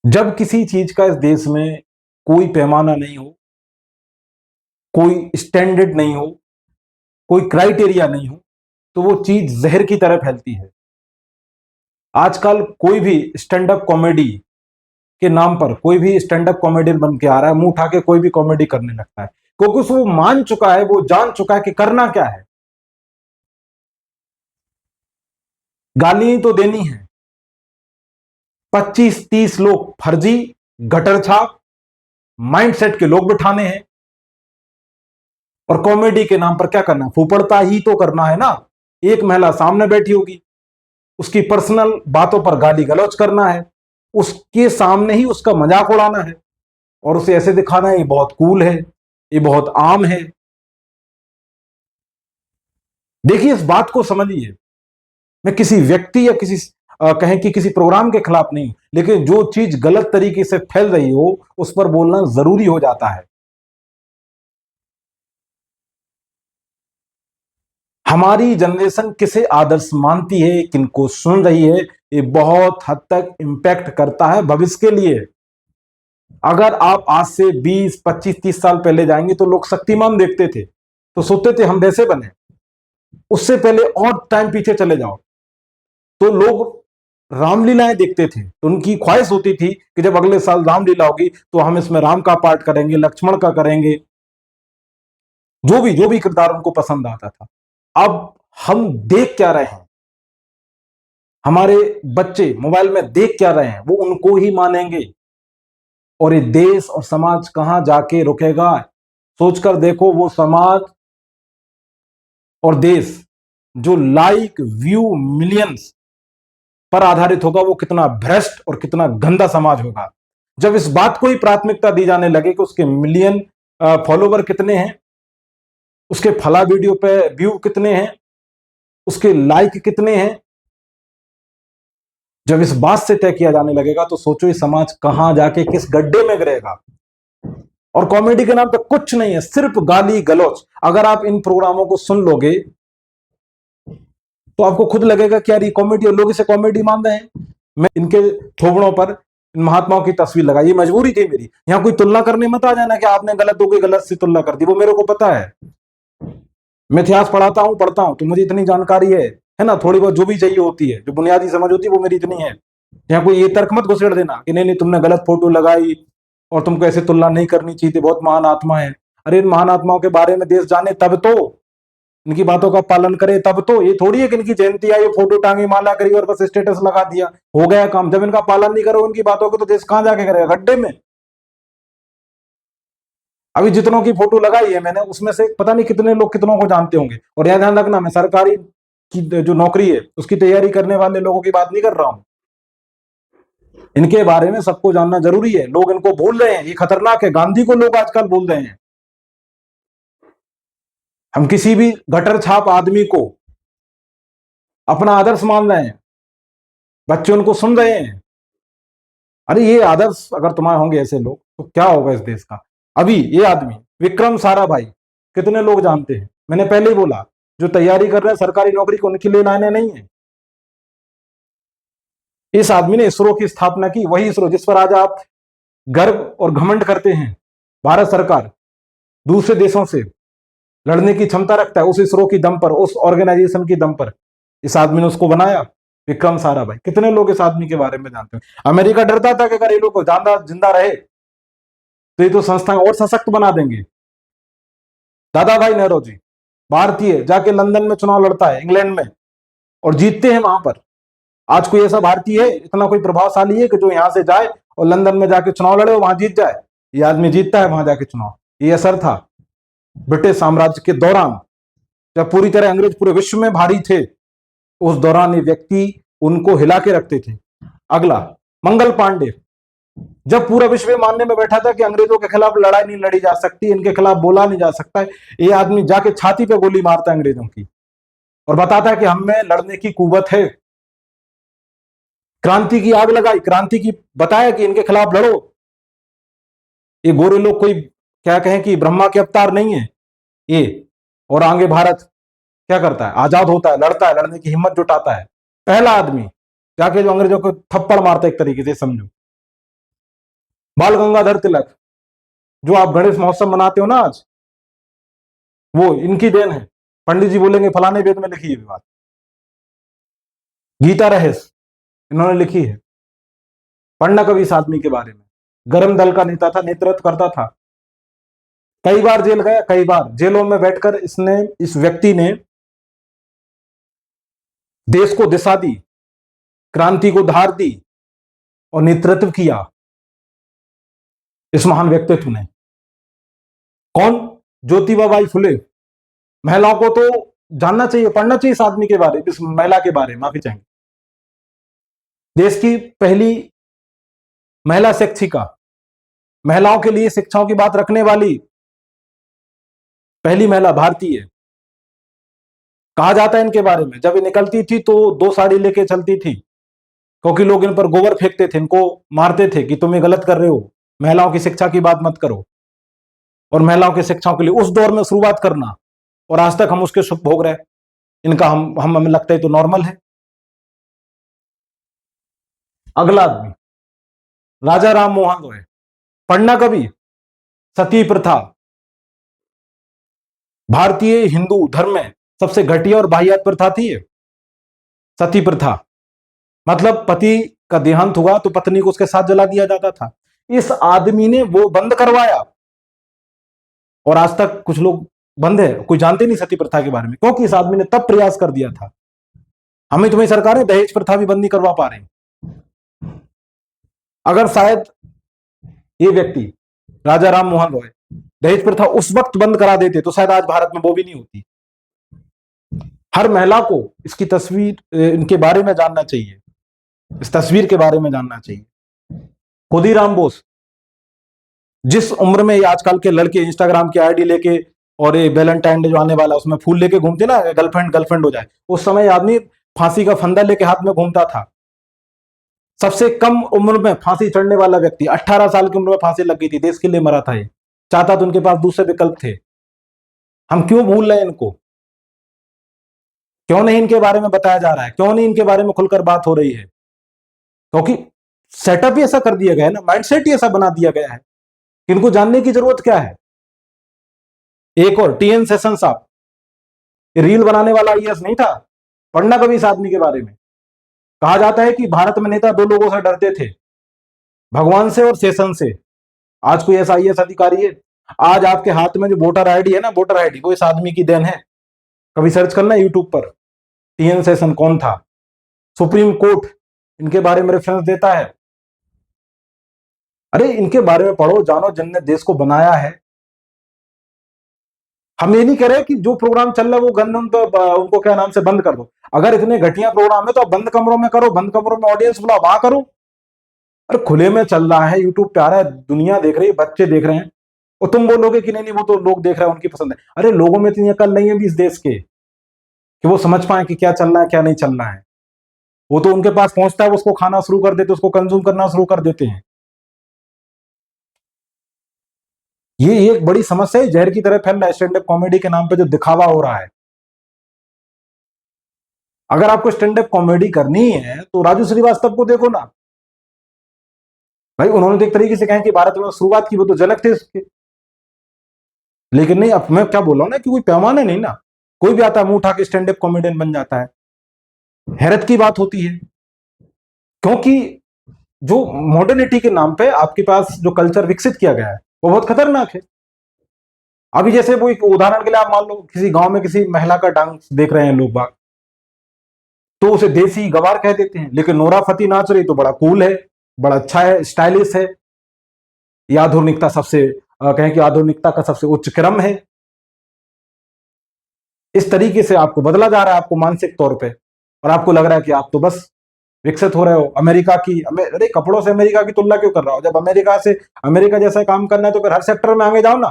जब किसी चीज का इस देश में कोई पैमाना नहीं हो, कोई स्टैंडर्ड नहीं हो, कोई क्राइटेरिया नहीं हो, तो वो चीज जहर की तरह फैलती है। आजकल कोई भी स्टैंड अप कॉमेडी के नाम पर कोई भी स्टैंड अप कॉमेडियन बन के आ रहा है, मुंह उठा के कोई भी कॉमेडी करने लगता है, क्योंकि वो मान चुका है, वो जान चुका है कि करना क्या है। गाली तो देनी है। 25-30 लोग फर्जी गटर छाप माइंडसेट के लोग बिठाने हैं, और कॉमेडी के नाम पर क्या करना, फूपड़ता ही तो करना है ना। एक महिला सामने बैठी होगी, उसकी पर्सनल बातों पर गाली गलौज करना है, उसके सामने ही उसका मजाक उड़ाना है, और उसे ऐसे दिखाना है ये बहुत कूल है, ये बहुत आम है। देखिए, इस बात को समझिए। मैं किसी व्यक्ति या किसी कहें कि किसी प्रोग्राम के खिलाफ नहीं, लेकिन जो चीज गलत तरीके से फैल रही हो उस पर बोलना जरूरी हो जाता है। हमारी जनरेशन किसे आदर्श मानती है, किनको सुन रही है, ये बहुत हद तक इंपैक्ट करता है भविष्य के लिए। अगर आप आज से 20, 25, 30 साल पहले जाएंगे तो लोग शक्तिमान देखते थे तो सोचते थे हम वैसे बने। उससे पहले और टाइम पीछे चले जाओ तो लोग रामलीलाएं देखते थे, तो उनकी ख्वाहिश होती थी कि जब अगले साल रामलीला होगी तो हम इसमें राम का पाठ करेंगे, लक्ष्मण का करेंगे, जो भी किरदार उनको पसंद आता था। अब हम देख क्या रहे हैं, हमारे बच्चे मोबाइल में देख क्या रहे हैं, वो उनको ही मानेंगे। और ये देश और समाज कहां जाके रुकेगा, सोचकर देखो। वो समाज और देश जो लाइक व्यू मिलियंस पर आधारित होगा, वो कितना भ्रष्ट और कितना गंदा समाज होगा। जब इस बात को ही प्राथमिकता दी जाने लगे कि उसके मिलियन फॉलोवर कितने हैं, उसके फला वीडियो पे व्यू कितने हैं, उसके लाइक कितने हैं, जब इस बात से तय किया जाने लगेगा तो सोचो ये समाज कहां जाके किस गड्ढे में गिरेगा। और कॉमेडी के नाम पे कुछ नहीं है, सिर्फ गाली गलौज। अगर आप इन प्रोग्रामों को सुन लोगे तो आपको खुद लगेगा कि यार ये कॉमेडी, और लोग इसे कॉमेडी मान रहे हैं। मैं इनके थोबड़ों पर इन महात्माओं की तस्वीर लगाई, ये मजबूरी थी मेरी। यहां कोई तुलना करने मत आ जाना कि आपने गलत हो गई, गलत से तुलना कर दी, वो मेरे को पता है। मैं इतिहास पढ़ता हूं तो मुझे इतनी जानकारी है ना, थोड़ी बहुत जो भी चाहिए होती है, जो बुनियादी समझ होती है वो मेरी इतनी है। यहाँ कोई ये तर्क मत घुसेड़ देना कि नहीं नहीं तुमने गलत फोटो लगाई और तुमको ऐसे तुलना नहीं करनी चाहिए थी, बहुत महान आत्मा है। अरे इन महान आत्माओं के बारे में देश जाने तब तो, इनकी बातों का पालन करे तब तो। ये थोड़ी है कि इनकी जयंती आई, फोटो टांगी, माला करी और बस स्टेटस लगा दिया, हो गया काम। जब इनका पालन नहीं करो इनकी बातों को तो देश कहां जाके करेगा, गड्ढे में। अभी जितनों की फोटो लगाई है मैंने, उसमें से पता नहीं कितने लोग कितनों को जानते होंगे। और यह ध्यान रखना, मैं सरकारी की जो नौकरी है उसकी तैयारी करने वाले लोगों की बात नहीं कर रहा हूं। इनके बारे में सबको जानना जरूरी है। लोग इनको भूल रहे हैं, ये खतरनाक है। गांधी को लोग आजकल भूल रहे हैं। हम किसी भी गटर छाप आदमी को अपना आदर्श मान रहे हैं, बच्चे उनको सुन रहे हैं। अरे ये आदर्श अगर तुम्हारे होंगे ऐसे लोग तो क्या होगा इस देश का। अभी ये आदमी विक्रम साराभाई, कितने लोग जानते हैं। मैंने पहले ही बोला, जो तैयारी कर रहे हैं सरकारी नौकरी को, उनके लिए लाने नहीं है। इस आदमी ने इसरो की स्थापना की, वही इसरो जिस पर आज आप गर्व और घमंड करते हैं। भारत सरकार दूसरे देशों से लड़ने की क्षमता रखता है उस इसरो की दम पर, उस ऑर्गेनाइजेशन की दम पर। इस आदमी ने उसको बनाया, विक्रम साराभाई। कितने लोग इस आदमी के बारे में जानते हैं। अमेरिका डरता था कि अगर ये लोग जिंदा रहे तो ये तो संस्थाएं और सशक्त बना देंगे। दादा भाई नेहरू जी, भारतीय, जाके लंदन में चुनाव लड़ता है, इंग्लैंड में, और जीतते हैं वहां पर। आज कोई ऐसा भारतीय है, इतना कोई प्रभावशाली है कि जो यहां से जाए और लंदन में जाके चुनाव लड़े और वहां जीत जाए। ये आदमी जीतता है वहां जाके चुनाव। ये असर था ब्रिटिश साम्राज्य के दौरान, जब पूरी तरह अंग्रेज पूरे विश्व में भारी थे। उस दौरान ये व्यक्ति उनको हिला के रखते थे। अगला, मंगल पांडे, जब पूरा विश्व मानने में बैठा था कि अंग्रेजों के खिलाफ लड़ाई नहीं लड़ी जा सकती, इनके खिलाफ बोला नहीं जा सकता है, ये आदमी जाके छाती पे गोली मारता है अंग्रेजों की और बताता है कि हम में लड़ने की कुवत है। क्रांति की आग लगाई, क्रांति की बताया कि इनके खिलाफ लड़ो। ये गोरे लोग कोई क्या कहें कि ब्रह्मा के अवतार नहीं है ये। और आगे भारत क्या करता है, आजाद होता है, लड़ता है, लड़ने की हिम्मत जुटाता है। पहला आदमी जाके जो अंग्रेजों को थप्पड़ मारता है, एक तरीके से समझो। बाल गंगाधर तिलक, जो आप गणेश महोत्सव मनाते हो ना आज, वो इनकी देन है। पंडित जी बोलेंगे फलाने वेद में लिखी है बात। गीता रहस्य इन्होंने लिखी है। पढ़ना कभी इस आदमी के बारे में। गरम दल का नेता था, नेतृत्व करता था, कई बार जेल गया, कई बार जेलों में बैठकर इस व्यक्ति ने देश को दिशा दी, क्रांति को धार दी और नेतृत्व किया इस महान व्यक्तित्व ने। कौन? ज्योतिबा फुले। महिलाओं को तो जानना चाहिए, पढ़ना चाहिए इस आदमी के बारे में, इस महिला के बारे में। माफी चाहेंगे। देश की पहली महिला शिक्षिका, महिलाओं के लिए शिक्षाओं की बात रखने वाली पहली महिला भारतीय। कहा जाता है इनके बारे में, जब ये निकलती थी तो 2 साड़ी लेके चलती थी, क्योंकि लोग इन पर गोबर फेंकते थे, इनको मारते थे कि तुम ये गलत कर रहे हो, महिलाओं की शिक्षा की बात मत करो। और महिलाओं की शिक्षाओं के लिए उस दौर में शुरुआत करना, और आज तक हम उसके सुख भोग रहे हैं। इनका हमें लगता है तो नॉर्मल है। अगला आदमी राजा राम मोहन रॉय। पढ़ना कभी? सती प्रथा, भारतीय हिंदू धर्म में सबसे घटिया और वाहियात प्रथा थी ये, सती प्रथा। मतलब पति का देहांत हुआ तो पत्नी को उसके साथ जला दिया जाता था। इस आदमी ने वो बंद करवाया, और आज तक कुछ लोग बंद है, कोई जानते नहीं सती प्रथा के बारे में, क्योंकि इस आदमी ने तब प्रयास कर दिया था। हमें तुम्हें सरकारें दहेज प्रथा भी बंद नहीं करवा पा रही। अगर शायद ये व्यक्ति राजा राम मोहन रॉय दहेज प्रथा उस वक्त बंद करा देते तो शायद आज भारत में वो भी नहीं होती। हर महिला को इसकी तस्वीर, इनके बारे में जानना चाहिए, इस तस्वीर के बारे में जानना चाहिए। खुदीराम बोस, जिस उम्र में ये आजकल के लड़के इंस्टाग्राम की आईडी लेके और ये वैलेंटाइन डे जो आने वाला उसमें फूल लेके घूमते ना, गर्लफ्रेंड हो जाए, उस समय आदमी फांसी का फंदा लेके हाथ में घूमता था। सबसे कम उम्र में फांसी चढ़ने वाला व्यक्ति, 18 साल की उम्र में फांसी लग गई थी, देश के लिए मरा था ये। चाहता तो उनके पास दूसरे विकल्प थे। हम क्यों भूल रहे हैं इनको? क्यों नहीं इनके बारे में बताया जा रहा है? क्यों नहीं इनके बारे में खुलकर बात हो रही है? क्योंकि सेटअप ही ऐसा कर दिया गया है ना, माइंडसेट ही ऐसा बना दिया गया है। इनको जानने की जरूरत क्या है? एक और टीएन सेशन साहब, रील बनाने वाला आईएएस नहीं था? पढ़ना कभी इस आदमी के बारे में। कहा जाता है कि भारत में नेता 2 लोगों से डरते थे, भगवान से और सेशन से। आज कोई ऐसा आईएएस अधिकारी है? आज आपके हाथ में जो वोटर आईडी है ना, वोटर आईडी, वो इस आदमी की देन है। कभी सर्च करना यूट्यूब पर, टीएन सेशन कौन था। सुप्रीम कोर्ट इनके बारे में रेफरेंस देता है। अरे इनके बारे में पढ़ो, जानो, जिनने देश को बनाया है। हम ये नहीं कह रहे कि जो प्रोग्राम चल रहा है वो गंद उनको क्या नाम से बंद कर दो। अगर इतने घटिया प्रोग्राम है तो आप बंद कमरों में करो, बंद कमरों में ऑडियंस बुलाओ, वहां करो। अरे खुले में चल रहा है, यूट्यूब पे आ रहा है, दुनिया देख रही है, बच्चे देख रहे हैं, और तुम बोलोगे कि नहीं नहीं वो तो लोग देख रहे हैं, उनकी पसंद है। अरे लोगों में इतनी अकल नहीं है भी इस देश के कि वो समझ पाए कि क्या चल रहा है क्या नहीं चल रहा है। वो तो उनके पास पहुंचता है, वो उसको खाना शुरू कर देते, उसको कंज्यूम करना शुरू कर देते हैं। ये एक बड़ी समस्या है, जहर की तरह फैल रहा है स्टैंड अप कॉमेडी के नाम पे जो दिखावा हो रहा है। अगर आपको स्टैंड अप कॉमेडी करनी है तो राजू श्रीवास्तव को देखो ना भाई, उन्होंने तो एक तरीके से कहें कि भारत में शुरुआत की, वो तो जनक थे इसके। लेकिन नहीं, अब मैं क्या बोल रहा हूं ना कि कोई पैमाना नहीं ना, कोई भी आता है मुंह उठा के स्टैंड अप कॉमेडियन बन जाता है। हैरत की बात होती है, क्योंकि जो मॉडर्निटी के नाम पे आपके पास जो कल्चर विकसित किया गया है वो बहुत खतरनाक है। अभी जैसे वो एक उदाहरण के लिए आप मान लो किसी गांव में किसी महिला का डांस देख रहे हैं लोग बाग, तो उसे देसी गवार कह देते हैं, लेकिन नोरा फतेही नाच रही तो बड़ा कूल है, बड़ा अच्छा है, स्टाइलिश है। ये आधुनिकता सबसे कहें कि आधुनिकता का सबसे उच्च क्रम है। इस तरीके से आपको बदला जा रहा है, आपको मानसिक तौर पे, और आपको लग रहा है कि आप तो बस विकसित हो रहे हो। अरे कपड़ों से अमेरिका की तुलना क्यों कर रहा हो? जब अमेरिका जैसा काम करना है तो फिर हर सेक्टर में आगे जाओ ना।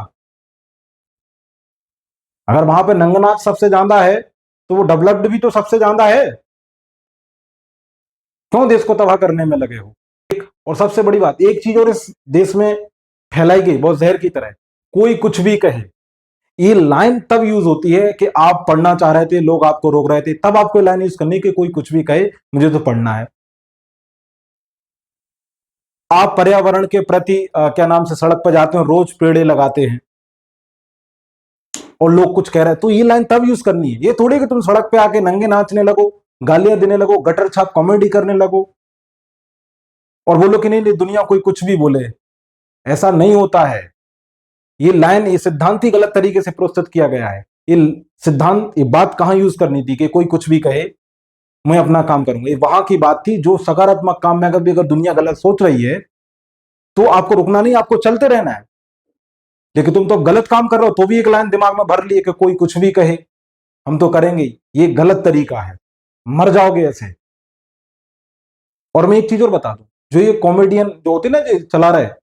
अगर वहां पे नंगनाच सबसे ज्यादा है तो वो डेवलप्ड भी तो सबसे ज्यादा है। क्यों देश को तबाह करने में लगे हो? और सबसे बड़ी बात, एक चीज और इस देश में फैलाई गई बहुत जहर की तरह, कोई कुछ भी कहे। ये लाइन तब यूज होती है कि आप पढ़ना चाह रहे थे, लोग आपको रोक रहे थे, तब आपको लाइन यूज करनी कि कोई कुछ भी कहे, मुझे तो पढ़ना है। आप पर्यावरण के प्रति क्या नाम से सड़क पर जाते हो, रोज पेड़ लगाते हैं और लोग कुछ कह रहे हैं, तो ये लाइन तब यूज करनी है। ये थोड़ी कि तुम सड़क पे आके नंगे नाचने लगो, गालियां देने लगो, गटर छाप कॉमेडी करने लगो और बोलो कि नहीं नहीं दुनिया कोई कुछ भी बोले। ऐसा नहीं होता है। ये लाइन, ये सिद्धांत ही गलत तरीके से प्रस्तुत किया गया है। ये सिद्धांत, ये बात कहां यूज करनी थी कि कोई कुछ भी कहे मैं अपना काम करूंगा। ये वहां की बात थी, जो सकारात्मक काम में अगर दुनिया गलत सोच रही है तो आपको रुकना नहीं, आपको चलते रहना है। लेकिन तुम तो गलत काम कर रहे हो तो भी एक लाइन दिमाग में भर लिए कि कोई कुछ भी कहे हम तो करेंगे ही। ये गलत तरीका है, मर जाओगे ऐसे। और मैं एक चीज और बता दूं, जो ये कॉमेडियन जो होते ना, जो चला रहा है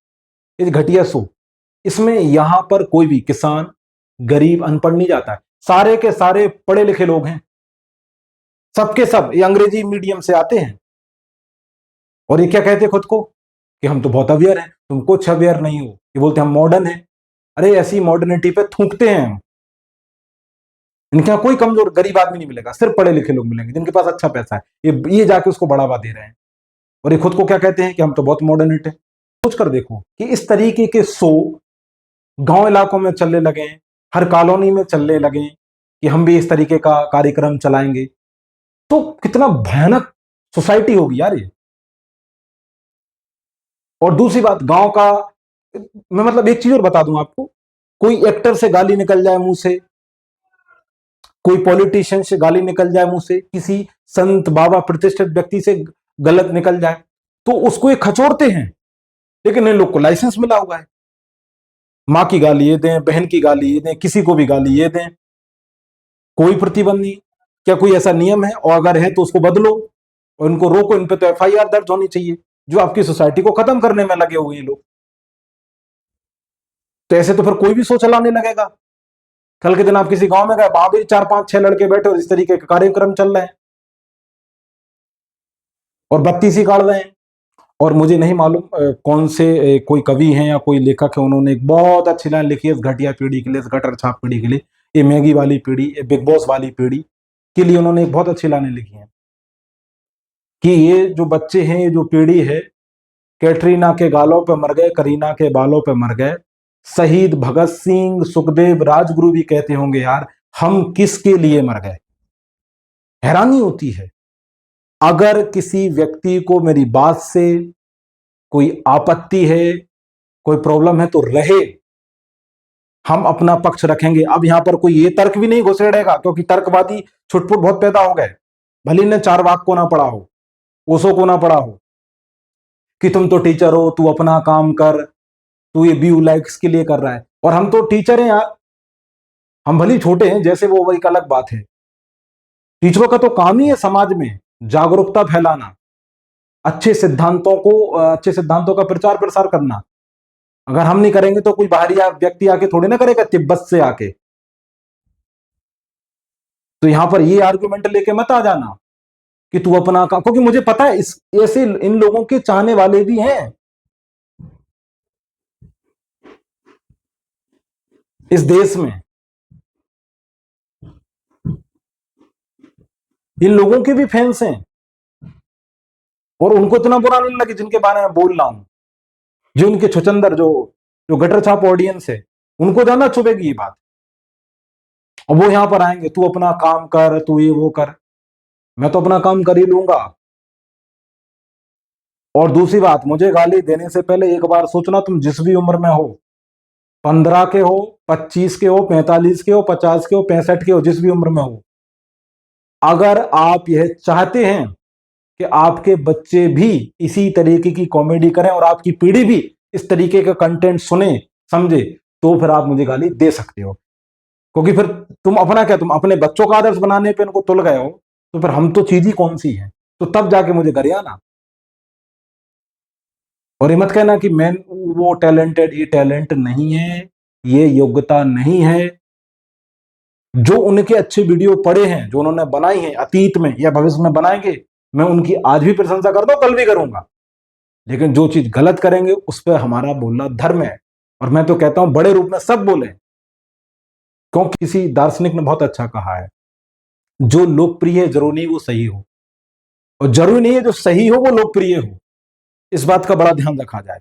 ये घटिया शो, इसमें यहां पर कोई भी किसान, गरीब, अनपढ़ नहीं जाता है। सारे के सारे पढ़े लिखे लोग हैं, सबके सब ये अंग्रेजी मीडियम से आते हैं। और ये क्या कहते हैं खुद को कि हम तो बहुत अवेयर हैं। तुम कुछ अवेयर नहीं हो, ये बोलते हैं हम मॉडर्न हैं। अरे ऐसी मॉडर्निटी पे थूकते हैं हम। इनके यहाँ कोई कमजोर गरीब आदमी नहीं मिलेगा, सिर्फ पढ़े लिखे लोग मिलेंगे जिनके पास अच्छा पैसा है। ये जाके उसको बढ़ावा दे रहे हैं और ये खुद को क्या कहते हैं कि हम तो बहुत मॉडर्निट है। सोच कर देखो कि इस तरीके के शो गांव इलाकों में चलने लगे, हर कॉलोनी में चलने लगे कि हम भी इस तरीके का कार्यक्रम चलाएंगे, तो कितना भयानक सोसाइटी होगी यार ये। और दूसरी बात, गांव का, मैं मतलब एक चीज और बता दूं आपको, कोई एक्टर से गाली निकल जाए मुंह से, कोई पॉलिटिशियन से गाली निकल जाए मुंह से, किसी संत बाबा प्रतिष्ठित व्यक्ति से गलत निकल जाए, तो उसको ये खचोड़ते हैं। लेकिन इन लोग को लाइसेंस मिला हुआ है, माँ की गाली ये दें, बहन की गाली ये दें, किसी को भी गाली ये दें, कोई प्रतिबंध नहीं। क्या कोई ऐसा नियम है? और अगर है तो उसको बदलो और इनको रोको। इन पे तो एफआईआर दर्ज होनी चाहिए, जो आपकी सोसाइटी को खत्म करने में लगे हुए हैं लोग। तो ऐसे तो फिर कोई भी शो चलाने लगेगा। कल के दिन आप किसी गांव में गए, वहां भी 4 5 6 लड़के बैठे और इस तरीके के कार्यक्रम चल रहे हैं और बत्तीस ही गाड़ रहे हैं। और मुझे नहीं मालूम कौन से कोई कवि हैं या कोई लेखक है, उन्होंने एक बहुत अच्छी लाइन लिखी है इस घटिया पीढ़ी के लिए, इस गटर छाप पीढ़ी के लिए, ये मैगी वाली पीढ़ी, ये बिग बॉस वाली पीढ़ी के लिए उन्होंने एक बहुत अच्छी लाइनें लिखी हैं कि ये जो बच्चे हैं, ये जो पीढ़ी है, कैटरीना के गालों पे मर गए, करीना के बालों पे मर गए। शहीद भगत सिंह, सुखदेव, राजगुरु भी कहते होंगे यार हम किसके लिए मर गए। हैरानी होती है। अगर किसी व्यक्ति को मेरी बात से कोई आपत्ति है, कोई प्रॉब्लम है, तो रहे, हम अपना पक्ष रखेंगे। अब यहां पर कोई ये तर्क भी नहीं घुसेड़ेगा, क्योंकि तर्कवादी छुटपुट बहुत पैदा हो गए। भले ने चारवाक को ना पढ़ा हो, ओशो को ना पढ़ा हो, कि तुम तो टीचर हो, तू अपना काम कर, तू ये व्यू लाइक्स के लिए कर रहा है। और हम तो टीचर हैं यार, हम भले छोटे हैं जैसे, वो एक अलग बात है। टीचरों का तो काम ही है समाज में जागरूकता फैलाना, अच्छे सिद्धांतों का प्रचार प्रसार करना। अगर हम नहीं करेंगे तो कोई बाहरी व्यक्ति आके थोड़ी ना करेगा, तिब्बत से आके। तो यहां पर ये आर्गुमेंट लेके मत आ जाना कि तू अपना काम, क्योंकि मुझे पता है इस ऐसे इन लोगों के चाहने वाले भी हैं इस देश में। इन लोगों के भी फैंस हैं और उनको इतना बुरा नहीं लगे जिनके बारे में बोल रहा हूं। जो उनके छुचंदर, जो जो गटर छाप ऑडियंस है, उनको ज्यादा चुभेगी ये बात। और वो यहां पर आएंगे, तू अपना काम कर, तू ये वो कर। मैं तो अपना काम कर ही लूंगा। और दूसरी बात, मुझे गाली देने से पहले एक बार सोचना, तुम जिस भी उम्र में हो, 15 के हो, 25 के हो, 45 के हो, 50 के हो, 65 के हो, जिस भी उम्र में हो, अगर आप यह चाहते हैं कि आपके बच्चे भी इसी तरीके की कॉमेडी करें और आपकी पीढ़ी भी इस तरीके का कंटेंट सुने, समझे, तो फिर आप मुझे गाली दे सकते हो। क्योंकि फिर तुम अपना क्या, तुम अपने बच्चों का आदर्श बनाने पे इनको तुल गए हो, तो फिर हम तो चीज ही कौन सी है, तो तब जाके मुझे गरिया ना। और ये मत कहना कि मैं वो टैलेंटेड, ये टैलेंट नहीं है, ये योग्यता नहीं है। जो उनके अच्छे वीडियो पड़े हैं, जो उन्होंने बनाई है अतीत में या भविष्य में बनाएंगे, मैं उनकी आज भी प्रशंसा करता हूं, कल भी करूंगा। लेकिन जो चीज गलत करेंगे उस पर हमारा बोलना धर्म है। और मैं तो कहता हूं बड़े रूप में सब बोले, क्योंकि किसी दार्शनिक ने बहुत अच्छा कहा है, जो लोकप्रिय है जरूरी नहीं वो सही हो, और जरूरी नहीं है जो सही हो वो लोकप्रिय हो। इस बात का बड़ा ध्यान रखा जाए।